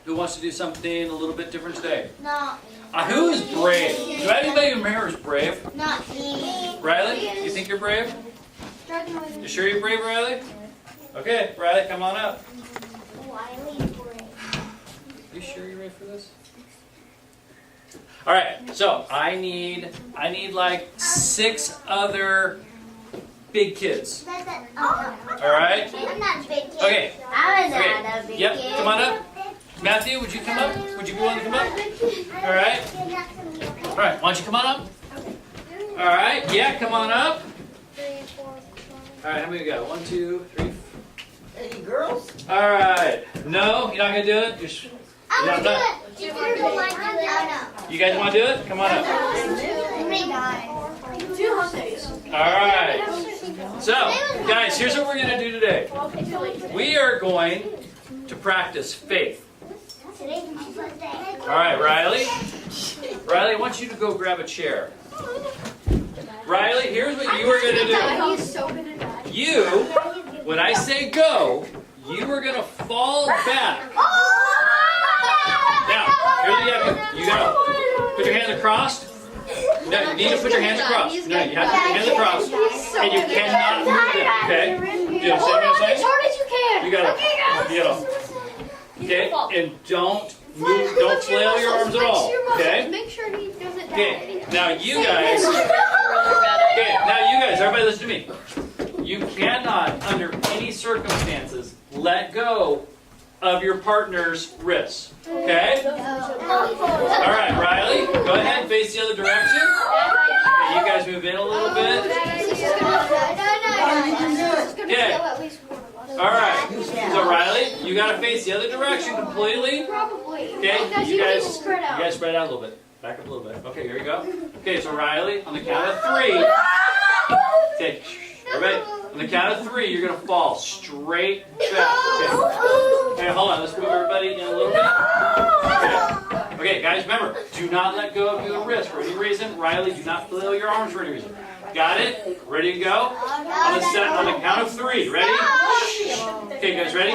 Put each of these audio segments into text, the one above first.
Who wants to do something a little bit different today? Not Who is brave? Do anybody in here is brave? Not me. Riley, you think you're brave? You sure you're brave, Riley? Okay, Riley, come on up. Wiley's brave. You sure you're ready for this? All right, so I need like 6 other big kids. All All right? I'm not a big kid. Okay. I was Okay. not a big Yep. kid. Come on up. Matthew, would you come up? Would you be willing to come up? All right. All right. Why don't you come on up? All right. Yeah, come on up. 3, 4, 5. All right. How many we got? 1, 2, 3. Any girls? All right. No, you're not gonna do it. You're I'm Yeah, gonna do I'm it. You don't want to do it. You guys want to do it? Come on up. All right. So, guys, here's what we're going to do today. We are going to practice faith. Today's my birthday. All right, Riley. Riley, I want you to go grab a chair. Riley, here's what you are going to do. He's so gonna die. You, when I say go, you are going to fall back. Now, here's what you have to do. You got to put your hands across. No, you need to put your hands across. No, you have to put your hands across. And you cannot move them, okay? You understand what I'm saying? As hard as you can. You gotta, okay? And don't move, don't flail your arms at all, okay? Make sure he doesn't die. Okay, now you guys, everybody listen to me. You cannot, under any circumstances, let go of your partner's wrists, okay? All right, Riley, go ahead and face the other direction. Okay, you guys move in a little bit. Okay. All right. So Riley, you gotta face the other direction completely. Probably. Okay. You guys spread out a little bit. Back up a little bit. Okay, here you go. Okay, so Riley, on the count of 3. Okay, everybody. On the count of 3, you're gonna fall straight back. Okay. Okay, hold on. Let's move everybody in a little bit. Okay. Okay, guys, remember, do not let go of your wrist for any reason. Riley, do not flail your arms for any reason. Got it? Ready to go? On the count of 3. Ready? Okay, guys, ready?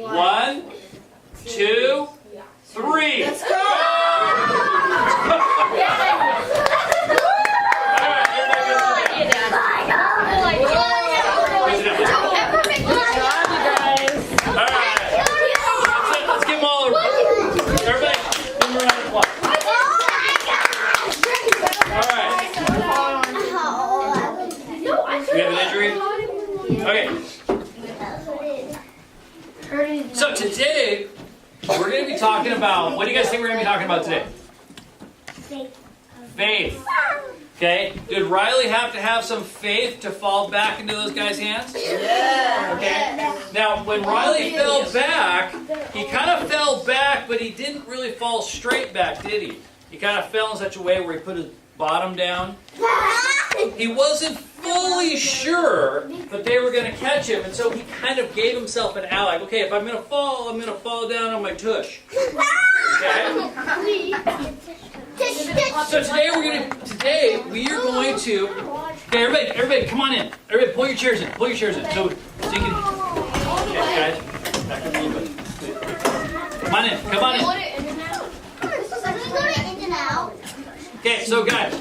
1, 2, 3. Let's go! So today, we're going to be talking about, what do you guys think we're going to be talking about today? Faith. Okay? Did Riley have to have some faith to fall back into those guys' hands? Yeah. Okay? Now, when Riley fell back, he kind of fell back, but he didn't really fall straight back, did he? He kind of fell in such a way where he put his bottom down. He wasn't fully sure that they were going to catch him, and so he kind of gave himself an out. Like, okay, if I'm going to fall down on my tush. Okay? So today we are going to. Okay, everybody, come on in. Everybody, pull your chairs in. Pull your chairs in. So you can. Okay, guys, back up a little bit. Come on in. Come on in. Okay, so guys.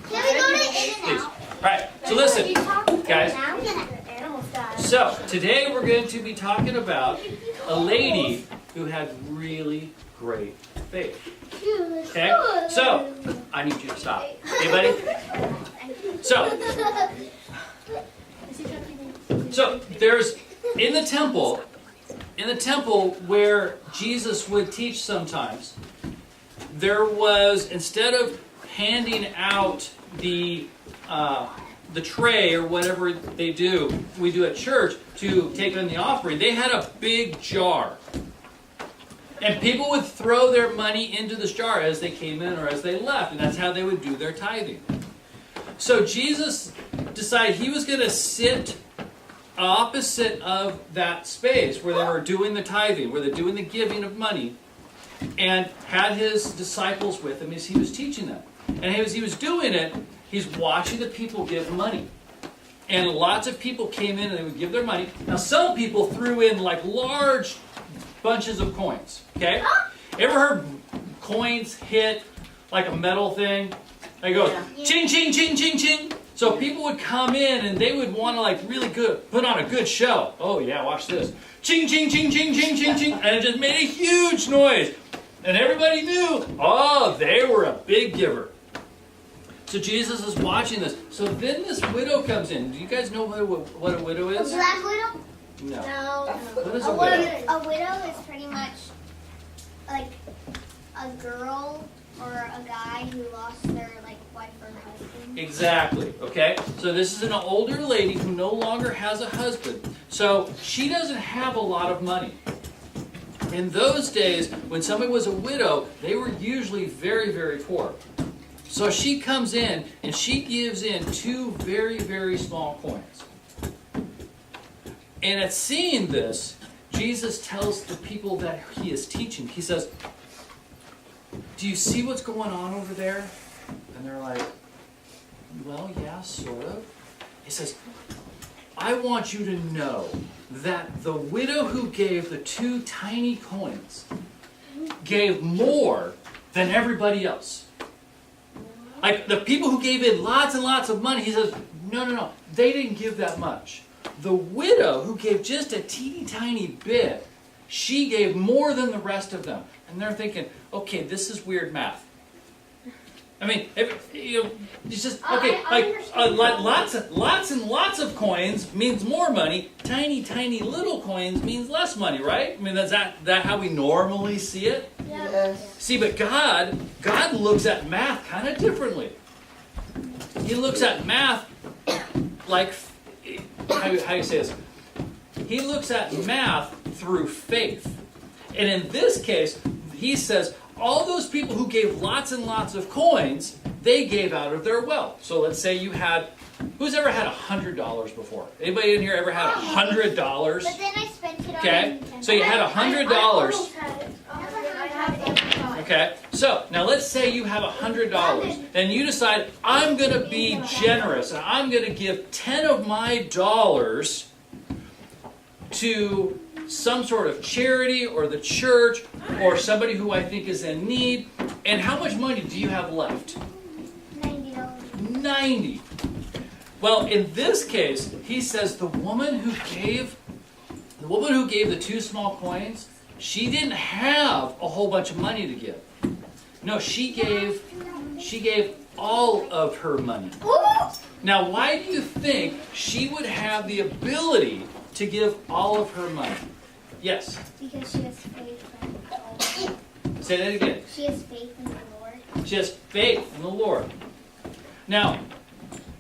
Please. All right. So listen, guys. So today we're going to be talking about a lady who had really great faith. Okay? So, I need you to stop. Anybody? So there's in the temple where Jesus would teach sometimes, there was, instead of handing out the tray or whatever we do at church to take in the offering, they had a big jar. And people would throw their money into this jar as they came in or as they left, and that's how they would do their tithing. So Jesus decided he was going to sit opposite of that space where they were doing the tithing, where they're doing the giving of money, and had his disciples with him as he was teaching them. And as he was doing it, he's watching the people give money. And lots of people came in and they would give their money. Now some people threw in like large bunches of coins. Okay? Ever heard coins hit like a metal thing? They go ching, ching, ching, ching, ching. So people would come in and they would want to like really put on a good show. Oh yeah, watch this. Ching, ching, ching, ching, ching, ching, ching. And it just made a huge noise. And everybody knew, oh, they were a big giver. So Jesus is watching this. So then this widow comes in. Do you guys know what a widow A is? black widow? No. No. What is a widow? A widow is pretty much like a girl or a guy who lost their like wife or husband. Exactly, okay? So this is an older lady who no longer has a husband. So she doesn't have a lot of money. In those days, when somebody was a widow, they were usually very, very poor. So she comes in and she gives in 2 very, very small coins. And at seeing this, Jesus tells the people that he is teaching, he says, do you see what's going on over there? And they're like, well, yeah, sort of. He says, I want you to know that the widow who gave the 2 tiny coins gave more than everybody else. Like the people who gave in lots and lots of money, he says, no, they didn't give that much. The widow who gave just a teeny tiny bit, she gave more than the rest of them. And they're thinking, okay, this is weird math. I mean, it's just, okay, lots and lots of coins means more money. Tiny, tiny little coins means less money, right? I mean, is that how we normally see it? Yes. See, but God looks at math kind of differently. He looks at math like, how do you say this? He looks at math through faith. And in this case, he says, all those people who gave lots and lots of coins, they gave out of their wealth. So let's say you had, who's ever had $100 before? Anybody in here ever had $100? But then I spent it on Okay, Nintendo. so you had $100. $100. Okay, so now let's say you have $100 and you decide, I'm going to be generous and I'm going to give 10 of my dollars to some sort of charity or the church or somebody who I think is in need. And how much money do you have left? $90. 90. Well, in this case, he says the woman who gave the 2 small coins, she didn't have a whole bunch of money to give. No, she gave all of her money. Now, why do you think she would have the ability to give all of her money? Yes. Because she has faith in the Lord. Say that again. She has faith in the Lord. She has faith in the Lord. Now,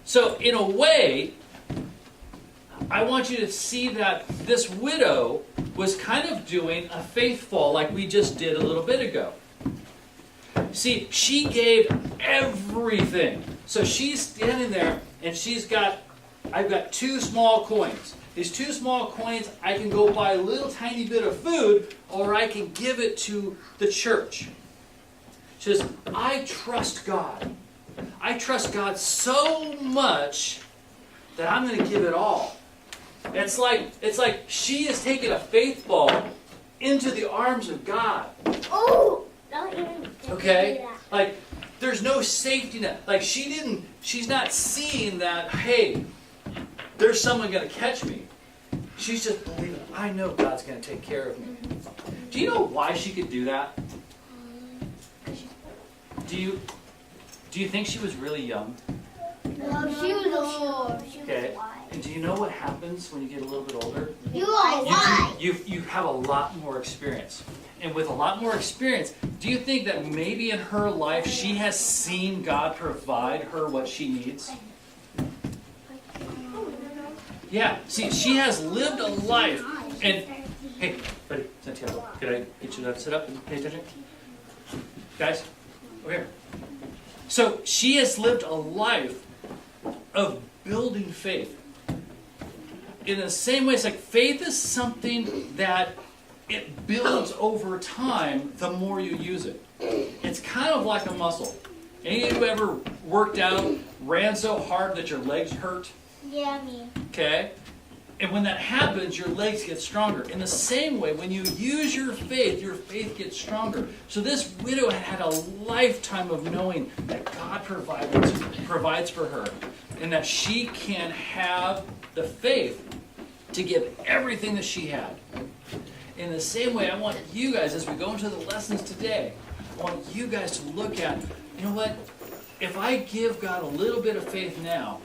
so in a way, I want you to see that this widow was kind of doing a faith fall like we just did a little bit ago. See, she gave everything. So she's standing there and I've got 2 small coins. These 2 small coins, I can go buy a little tiny bit of food or I can give it to the church. She says, I trust God. I trust God so much that I'm going to give it all. It's like she has taken a faith ball into the arms of God. Oh! Don't even Okay? do that. Like, there's no safety net. Like, she's not seeing that, hey, there's someone going to catch me. She's just believing, I know God's going to take care of me. Do you know why she could do that? Do you think she was really young? No, she was old. She was Okay. wise. And do you know what happens when you get a little bit older? You are wise. You have a lot more experience. And with a lot more experience, do you think that maybe in her life she has seen God provide her what she needs? Yeah, see, she has lived a life. And, hey, buddy, Santiago, could I get you to sit up and pay attention? Guys, over here. So she has lived a life of building faith. In the same way, it's like faith is something that it builds over time the more you use it. It's kind of like a muscle. Any of you ever worked out, ran so hard that your legs hurt? Yeah, me. Okay? And when that happens, your legs get stronger. In the same way, when you use your faith gets stronger. So this widow had a lifetime of knowing that God provides for her, and that she can have the faith to give everything that she had. In the same way, I want you guys, as we go into the lessons today, I want you guys to look at, you know what? If I give God a little bit of faith now,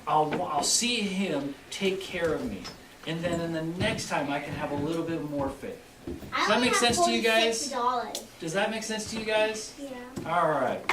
I'll see Him take care of me. And then in the next time, I can have a little bit more faith. Does that make sense to you guys? $46. Does that make sense to you guys? Yeah. All right.